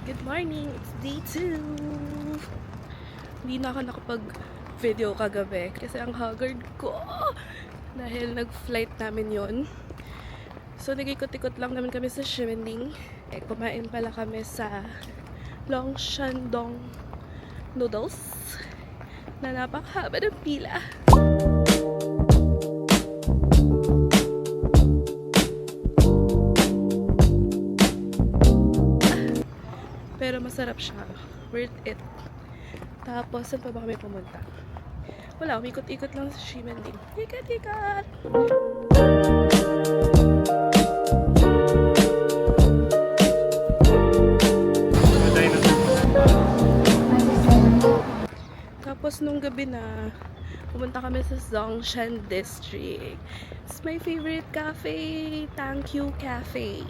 Good morning! It's day 2! Hindi na ako nakapag-video kagabi kasi ang haggard ko dahil nag-flight namin yon. So nag-ikot-ikot lang naman kami sa Ximenling. Kumain pala kami sa Long Shandong Noodles na napakahaba ng pila. Pero masarap siya. Worth it. Tapos, saan pa ba kami pumunta? Wala, umikot-ikot lang sa Ximenling. Ikot-ikot! Tapos, nung gabi na, pumunta kami sa Zhongshan District. It's my favorite cafe. Thank you, cafe.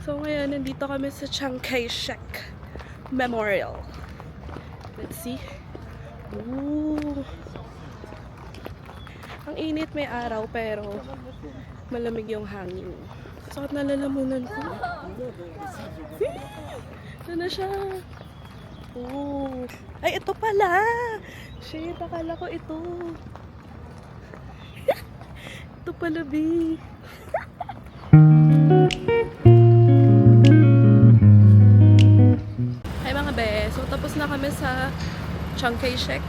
So ngayon, nandito kami sa Chiang Kai-shek Memorial. Let's see. Ooh. Ang init, may araw, pero malamig yung hangin. Sakit na lalamunan ko. Ito na siya. Ooh. Ay, ito pala. Shit, akala ko ito. Ito pala, B. So, tapos na kami sa Chiang Kai-shek.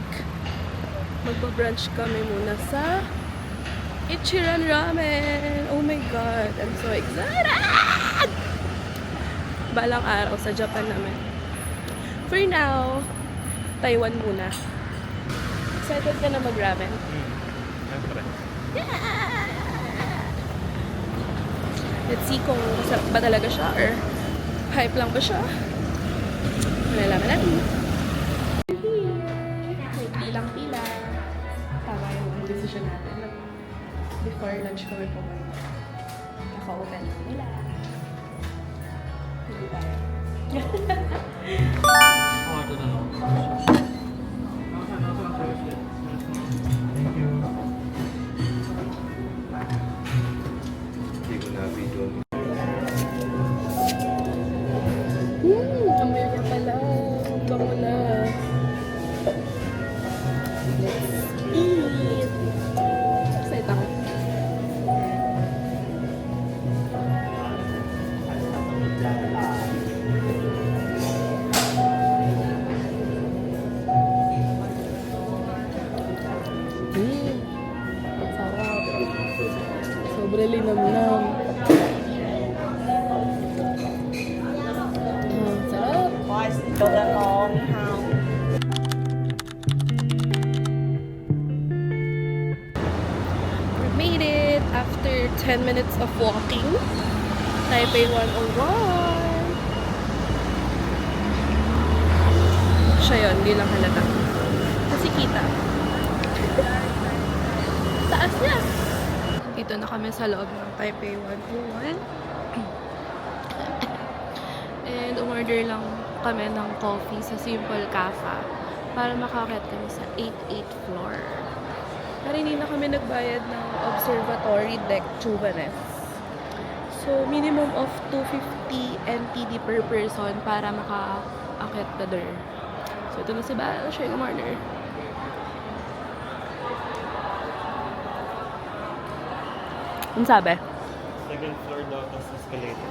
Magpa-brunch kami muna sa Ichiran Ramen. Oh my God! I'm so excited! Balang araw sa Japan naman. For now, Taiwan muna. Excited ka na mag-ramen? Siyempre. Yeah! Let's see kung masarap ba talaga siya or hype lang ba siya. Nalaman natin. May pilang-pila. Tama yung decision natin. Before lunch kami pumunta. Naka-open lang nila. Hindi tayo. Ito na lang. Thank you. Hindi ko na video. Amoy niya pala. Bango na. Let's eat. Excited ako. Sarap. Sobrang linamnam. We made it after 10 minutes of walking. Taipei 101. Siya yun, hindi lang halata. Kasi kita. Taas niya! Dito na kami sa loob ng Taipei 101. And umorder lang kami ng coffee sa Simple Cafe para makakit kami sa 88th floor. Pero hindi na kami nagbayad ng Observatory Deck Chuvanes. So, minimum of 250 NTD per person para makaakit na doon. So, ito na si Bal. Siya yung umorder. Ano sabi? Second floor daw, tapos escalator.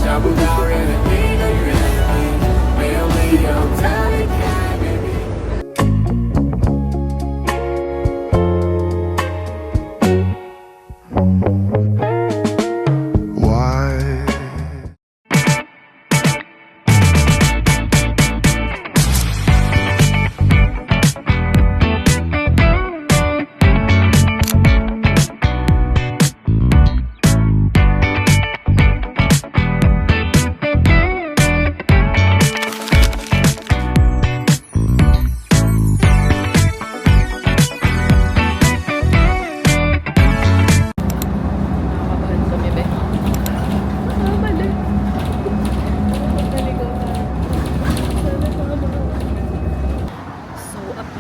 找不到人的你的原因，没有理由，tell me can baby。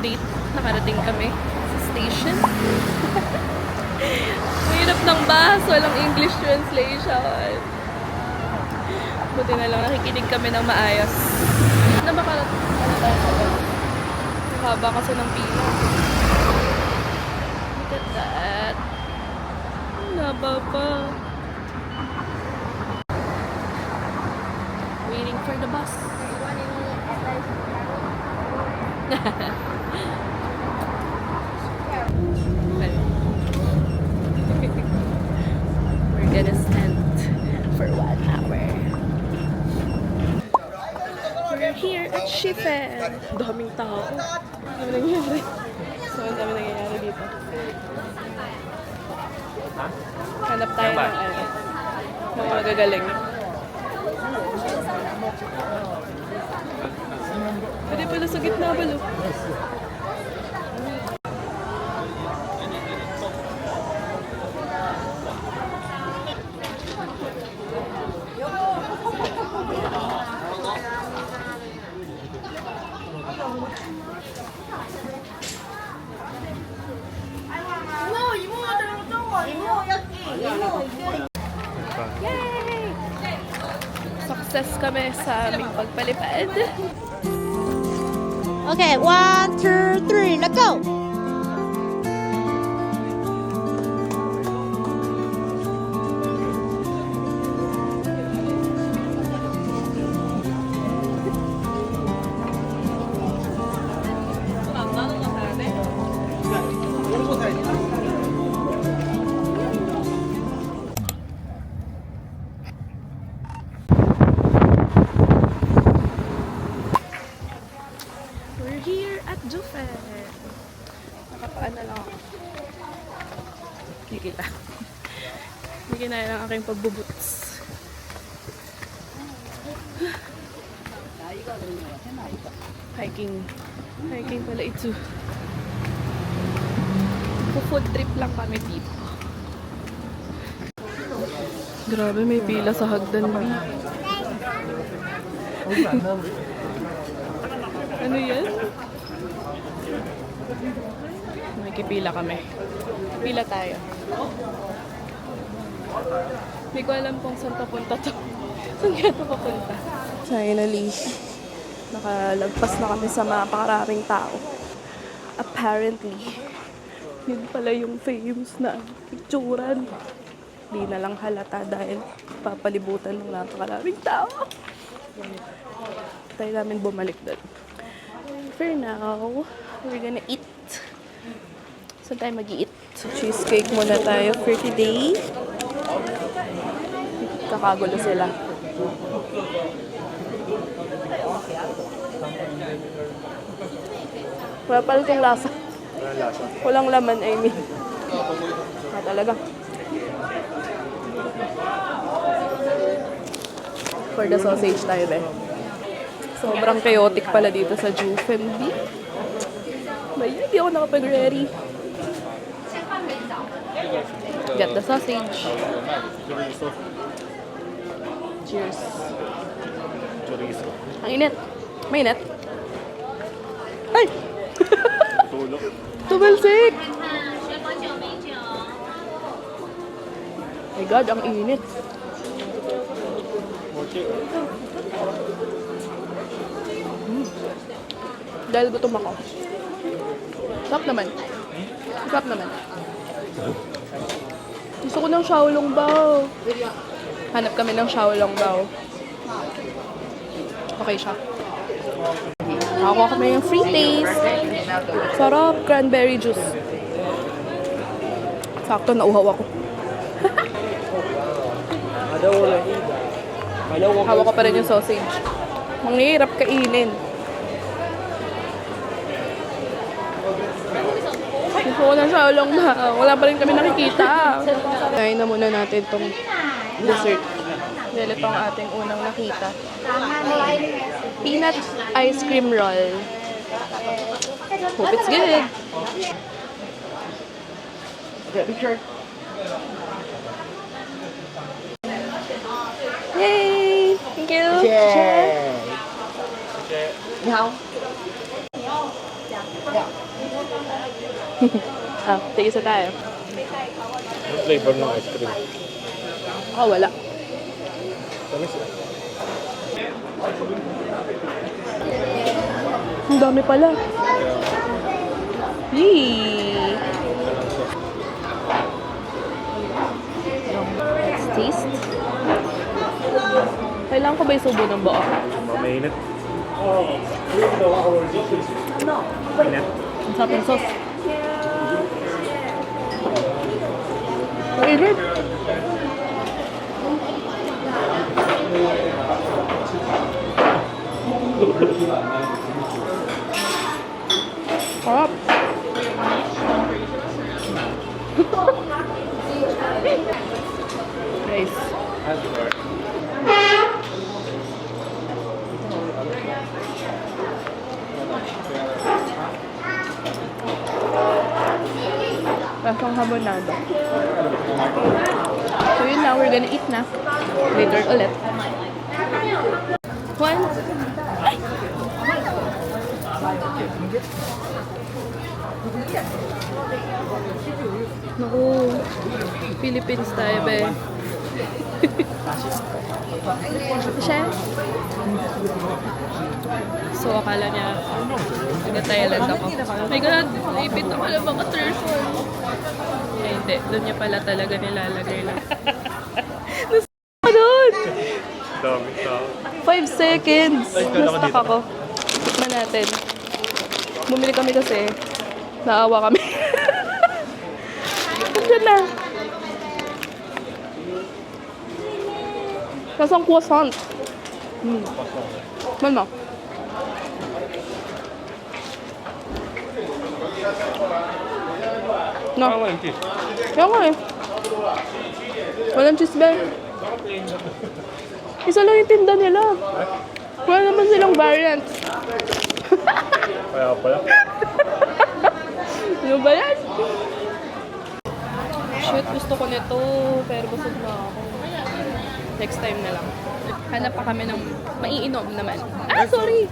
update. Nakarating kami sa station. Mahirap ng bus. Walang English translation. Buti na lang nakikinig kami ng maayos. Na makarating tayo sa bus. Haba kasi ng pila. Look at that. Haba pa. Waiting for the bus. We're gonna stand for 1 hour. We're here at Shifen. Daming tao. Ano nangyayari? So, ang dami nangyayari dito. Hanap tayo ng mga magagaling. Pwede pala sa gitna balo. Yay! Success kami sa aming pagpalipad. Okay, 1, 2, 3, let's go! We're here at Jufen. Nakapaan na lang ako. Hindi kita. Hindi kinaya lang aking pagbubuts. Hiking. Hiking pala ito. Food trip lang kami dito. Grabe, may pila sa hagdan B. Ano yan? Nakikipila kami. Pila tayo. Hindi ko alam kung saan papunta to. Saan kaya ito papunta? Finally, nakalagpas na kami sa mapakaraming tao. Apparently, yun pala yung famous na picturean. Di na lang halata dahil papalibutan ng napakaraming tao. Tayo namin bumalik doon. For now, we're gonna eat. Saan tayo mag-eat? So, cheesecake muna tayo for today. Kakagulo sila. Wala pala itong lasa. Walang laman, I mean. Talaga. For the sausage tayo, be. Sobrang chaotic pala dito sa Jufen B. Bayan, hindi ako nakapag-ready. Get the sausage. Cheers. Chorizo. Ang init. May init? Ay! Tulog. Tumalsik! My God, ang init. Dahil gutom ako. Sarap naman. Sarap naman. Gusto ko ng xiaolongbao. Hanap kami ng xiaolongbao. Okay siya. Nakakuha kami yung free taste. Sarap, cranberry juice. Sakto, nauhaw ako. Hawak ko pa rin yung sausage. Manghirap kainin. Gusto ko ng xiaolongbao. Wala pa rin kami nakikita. Kain na muna natin itong dessert. Dahil ito ang ating unang nakita. Peanut ice cream roll. Hope it's good. Get picture. Yay! Thank you. Tigil sa tayo. Yung flavor ng ice cream. Oh, wala. Tamis eh. Ang dami pala. Yee! Let's taste. Kailangan ko ba isubo ng buo? Mainit. Mainit. Ang sarap ng sauce. Mainit. Sarap. Nice. Lasang habonado. So yun na, we're gonna eat na. Later ulit. One. Ay! Naku, Philippines tayo, be. Siya? So, akala niya, taga-Thailand ako. Oh my God, naipit ako lang mga turtle. Eh, hindi. Doon niya pala talaga nilalagay lang. Nasa ka doon! Dami tao. 5 seconds. Ay, kala ko Nastuck dito. ako. Tikman natin. Bumili kami kasi. Naawa kami. Nandiyan na. Nasang croissant. Mano? No. Parang walang cheese. Kaya nga eh. Walang cheese ba? Isa lang yung tinda nila. Wala naman silang variants. Kaya pala. Ano ba yan? Shit, gusto ko nito. Pero busog na ako. Next time na lang. Hanap pa kami ng maiinom naman. Ah, sorry!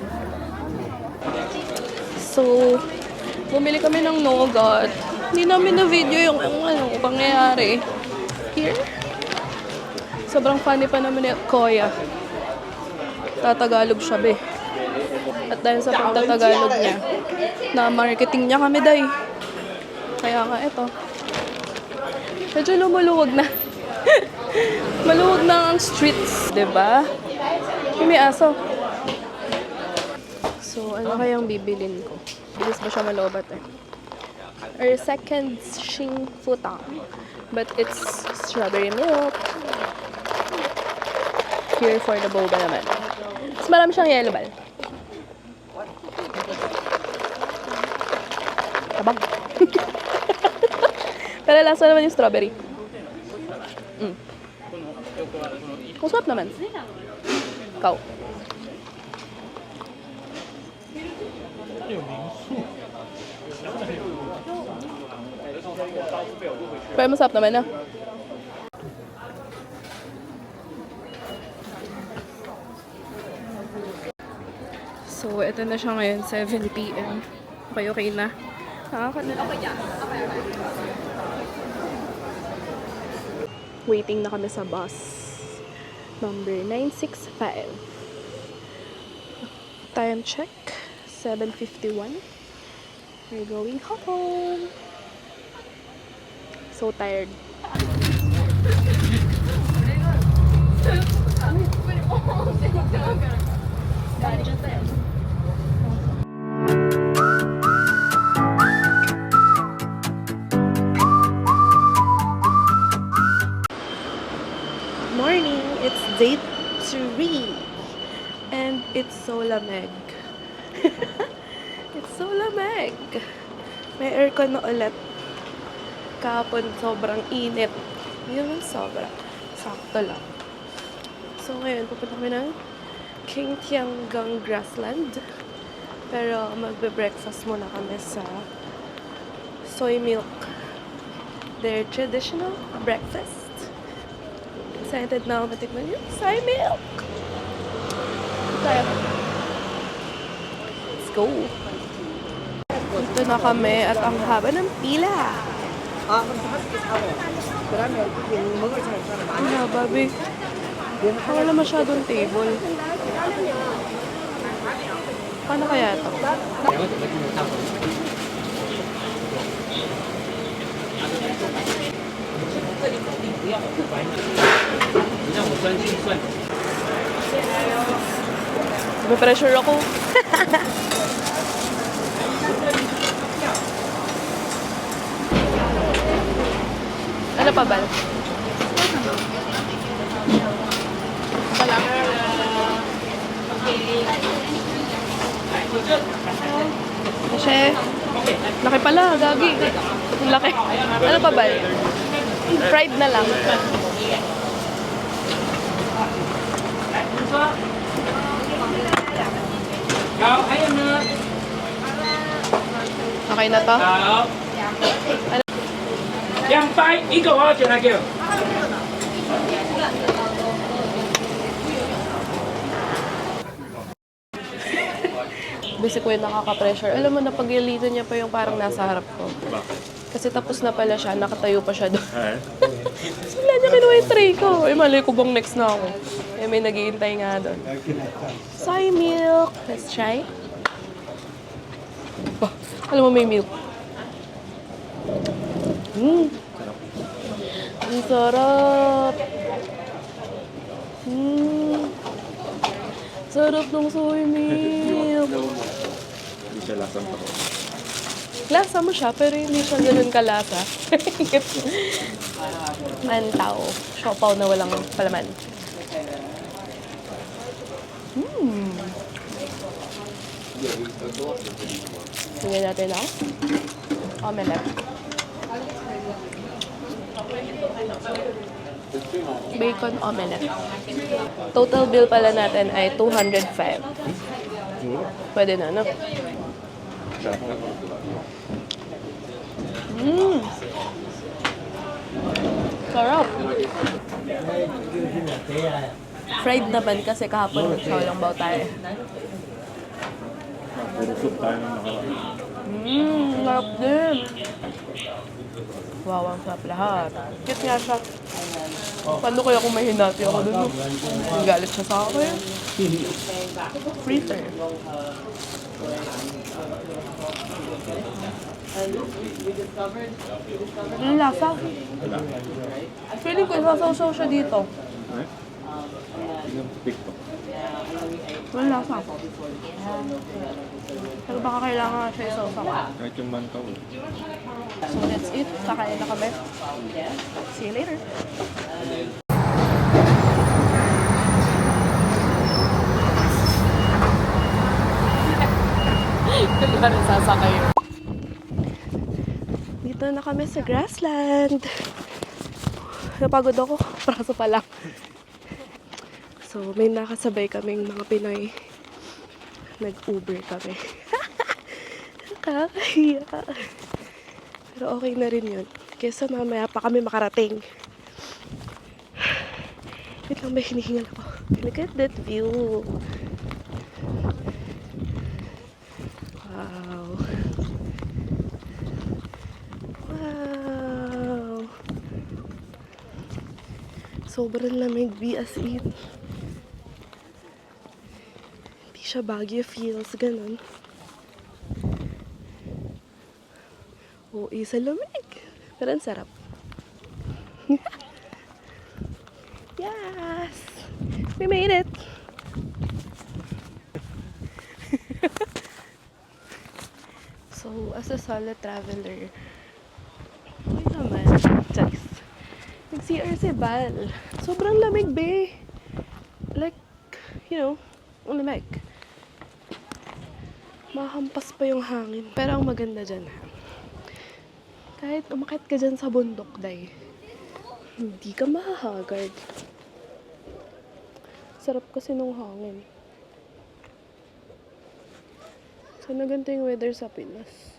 So, bumili kami ng nougat. Hindi namin na-video yung pangyayari. Here. Sobrang funny pa naman yung Koya. Tatagalog siya, be. At dahil sa pagtatagalog niya, na-marketing niya kami, day. Kaya nga, eto. Medyo lumuluwag na. Maluwag na ang streets, diba? May aso. So, ano kayang bibilin ko? Bilis ba siya malobat eh? Or second Xing Futang. But it's strawberry milk. Here for the boba naman. Mas marami siyang yellow ball. Tabang. Pero lasa naman yung strawberry. Masarap naman. Ikaw. Pero masarap naman na. So, ito na siya ngayon, 7 p.m. Okay na. Waiting na kami sa bus. Number 965. Time check, 7:51. We're going home. So tired. Morning, it's day 3 and it's so lamig. It's so lamig. May aircon na ulit. Kahapon sobrang init. Ngayon sobra. Sakto lang. So ngayon pupunta kami ng King Tianggang Grassland. Pero magbe-breakfast muna kami sa soy milk. Their traditional breakfast. Excited na ako matikman yung soy milk. Tayo. Let's go. Dito na kami at ang haba ng pila. Ang haba, be. Wala masyadong table. Paano kaya ito? May pressure ako. Ano pa ba? Wala. Kasi, laki pala, gagi. Ang laki. Ano pa ba? Fried na lang. Okay na to? 两百一个多少钱来给？ Basic ko yung nakaka-pressure. Alam mo, napag-ilito niya pa yung parang nasa harap ko. Kasi tapos na pala siya, nakatayo pa siya doon. Wala niya kinuha yung tray ko. Eh, mali ko bang next na ako. Eh, may nag-iintay nga doon. Soy milk. Let's try. Bah, alam mo, may milk. Ang sarap. Sarap ng soy milk. Hindi siya lasang pa. Lasa mo siya, pero hindi siya ganun kalasa. Mantaw. Siopaw na walang palaman. Tingnan natin ako. Omelette. Bacon omelette. Total bill pala natin ay 205. Pwede na, no? Sarap. Fried naman kasi kahapon walang baw tayo. Puro soup tayo nang nakaraan. Sarap din. Wow, ang sarap lahat. Cute nga siya. Paano kaya kung may hinati ako dun? Galit siya sa akin. Freezer. Ang lasa. Feeling ko isasaw-saw siya dito. Eh? Yung TikTok. Walang lasa. Pero baka kailangan siya isaw-saw. Kahit yung mantaw. So that's it. Kakain na kami. See you later. Hindi ba nasasakay yun? Dito na kami sa grassland. Napagod ako. Praso pa lang. So, may nakasabay kaming mga Pinoy. Nag-Uber kami. Nakakahiya. Pero okay na rin yun. Kesa mamaya pa kami makarating. Wait lang, may hinihingal ako. Look at that view. Wow. Wow. Sobrang lamig, as in. Hindi siya Baguio feels, ganun. Oo, isa lamig. Pero ang sarap. Yes! We made it! So, as a solo traveler, okay naman. Charis. Nag-CR si Val. Sobrang lamig, be. Like, you know, ang lamig. Mahampas pa yung hangin. Pero ang maganda dyan, kahit umakit ka dyan sa bundok, day, hindi ka mahahagard. Sarap kasi nung hangin. Sana ganito yung weather sa Pinas.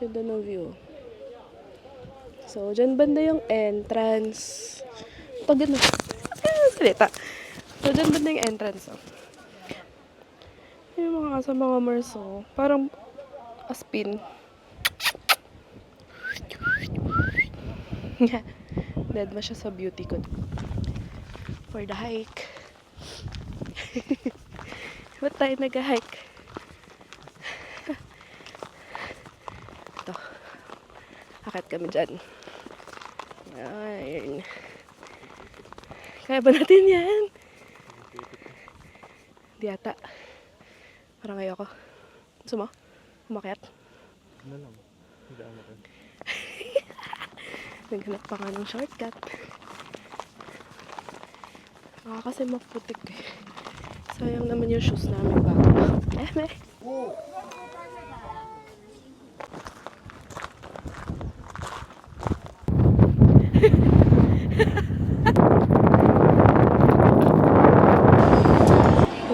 Ganda ng view. So, dyan banda yung entrance. Ito, ganda. Salita. So, dyan banda yung entrance. Oh. Yung mga sa mga marso, parang aspin. Dead ma siya sa beauty ko. For the hike. Ba't tayo nag-hike? Ito. Akit kami dyan. Ayun. Kaya ba natin yan? Di ata. Parang ayoko. Gusto mo? Umakyat? Ano lang? Hindi ako makin. Naghanap pa nga ng shortcut. Kasi maputik eh. Sayang naman yung shoes namin bago. Meh.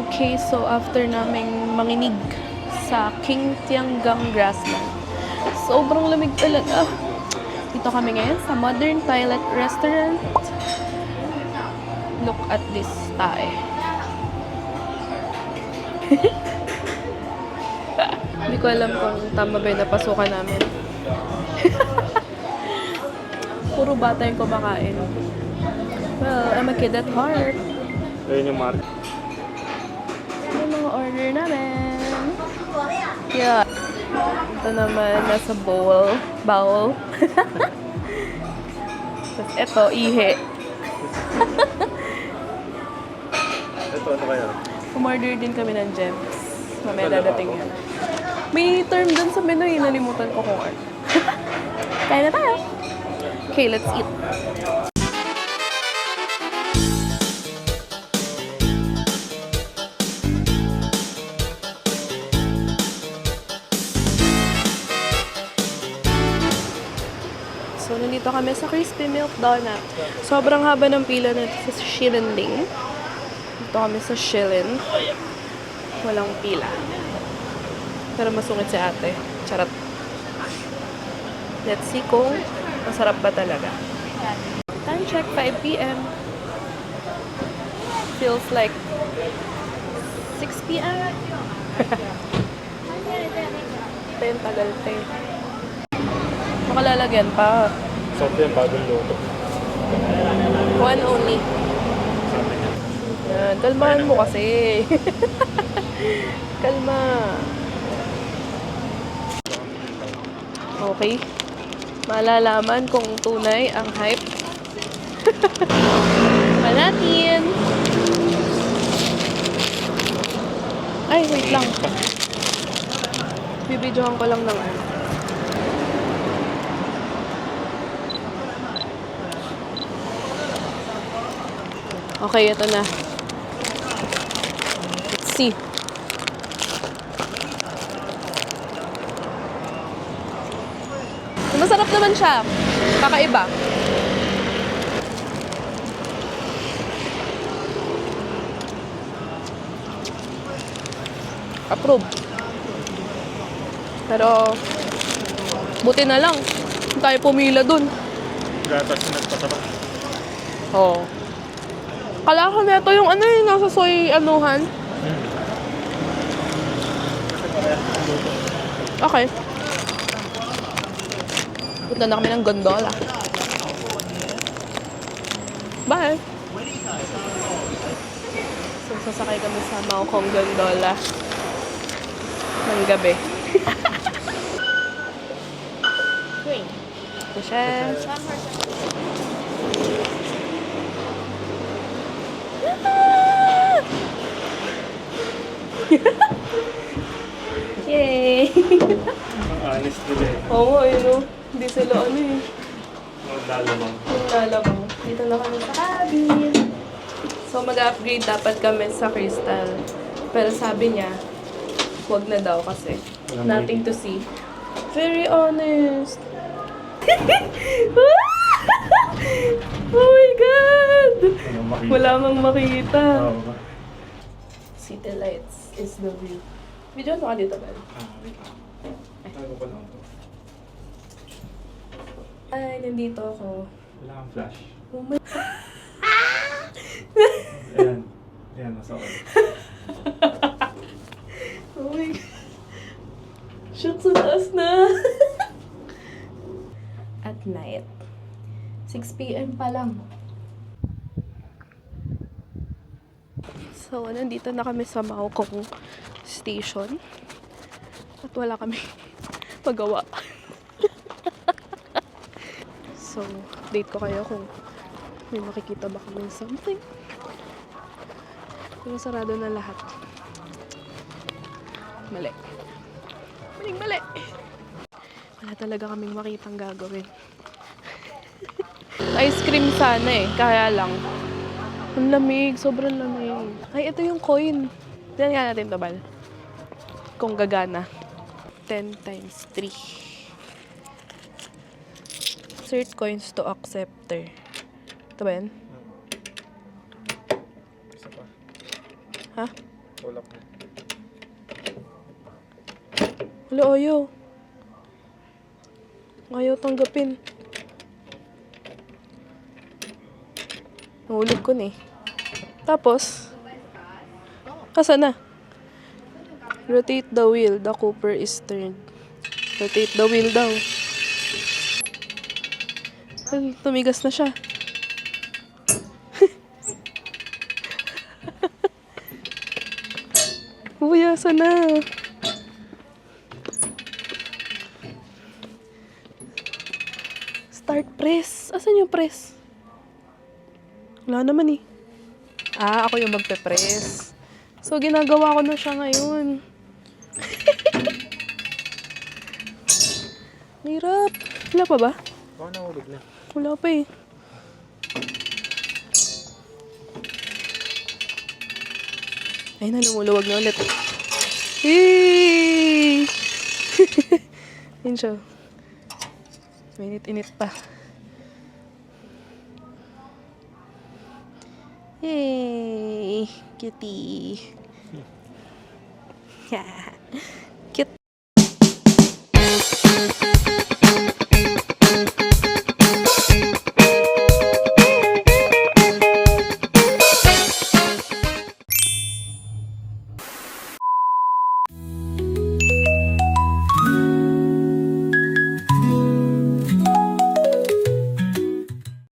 Okay, so after naming manginig sa King Tianggang Grassland, sobrang lamig talaga. Dito kami ngayon sa Modern Toilet Restaurant. Look at this tae. Hindi ko alam kung tama ba yung napasukan namin. Puro bata yung kumakain. Well, I'm a kid at heart. Ayun yung mark. Yung mga order namin. Yeah. Ito naman, nasa bowl. Bowl. Tapos ito, ihe. Ito ano kaya? Umorder din kami ng gems. Mamaya dadating yan. May term dun sa menu, nalimutan ko kung ano. Kaya na tayo. Okay, let's eat. So, nandito kami sa Crispy Milk Donut. Sobrang haba ng pila na sa Shilinding. Dito kami sa Shilin. Walang pila. Pero masungit si ate. Charot. Let's see kung masarap ba talaga. Time check, 5 p.m. Feels like 6 p.m. Tagal tayo. Makalalagyan pa. Soft yan, bagong luto. One only. Yan, kalmahan mo kasi. Kalma. Okay. Malalaman kung tunay ang hype. Natin. Ay, wait lang. Bibidyohan ko lang ng ano. Okay, ito na. Let's see. Masarap naman siya. Kakaiba. Approve. Pero, buti na lang. Hindi tayo pumila dun. Gatas na nagpasarap. Oo. Kala ko neto yung ano yung nasa soy anuhan. Okay. Punta na kami ng gondola. Bye! So, sasakay kami sa Maokong Gondola ng gabi. Ito siya. Yay! Ang honest nila eh. Oo, yun o. Hindi sila ano eh. Ang lalamang. Yung lalamang. Dito na kami sa cabin. So, mag-upgrade dapat kami sa Crystal. Pero sabi niya, wag na daw kasi nothing to see. Very honest. Oh my God! Wala mang makita. Oo. City lights is the view. Video mo ka dito, Ben? Wait lang. Tago ko lang ito. Ay, nandito ako. Wala kang flash. Oh my... Ayan. Ayan, nasa okay. Oh my God. Shoot sa taas na. At night. 6 p.m. pa lang. So, nandito na kami sa Maokong Station. At wala kami magawa. So, date ko kayo kung may makikita ba kami something. Pero sarado na lahat. Mali. Mali. Wala talaga kaming makitang gagawin. Ice cream sana eh, kaya lang. Ang lamig, sobrang lamig. Ay, ito yung coin. Tignan nga natin to, Bal. Kung gagana. 10 times 3. Insert coins to acceptor. Ito ba yan? Isa pa. Ha? Wala pa. Wala, ayaw. Ayaw tanggapin. Nahulog ko na eh. Tapos, asa na? Rotate the wheel. The cooper is turned. Rotate the wheel daw. Ay, tumigas na siya. Uy, asa na? Start press. Asan yung press? Wala naman eh. Ah, ako yung magpe-press. So, ginagawa ko na siya ngayon. Hirap. Wala pa ba? Baka nahulog na. Wala pa eh. Ay na, lumuluwag na ulit. Hey! Yun siya. Init-init pa. Hey! Cutie! Yeah.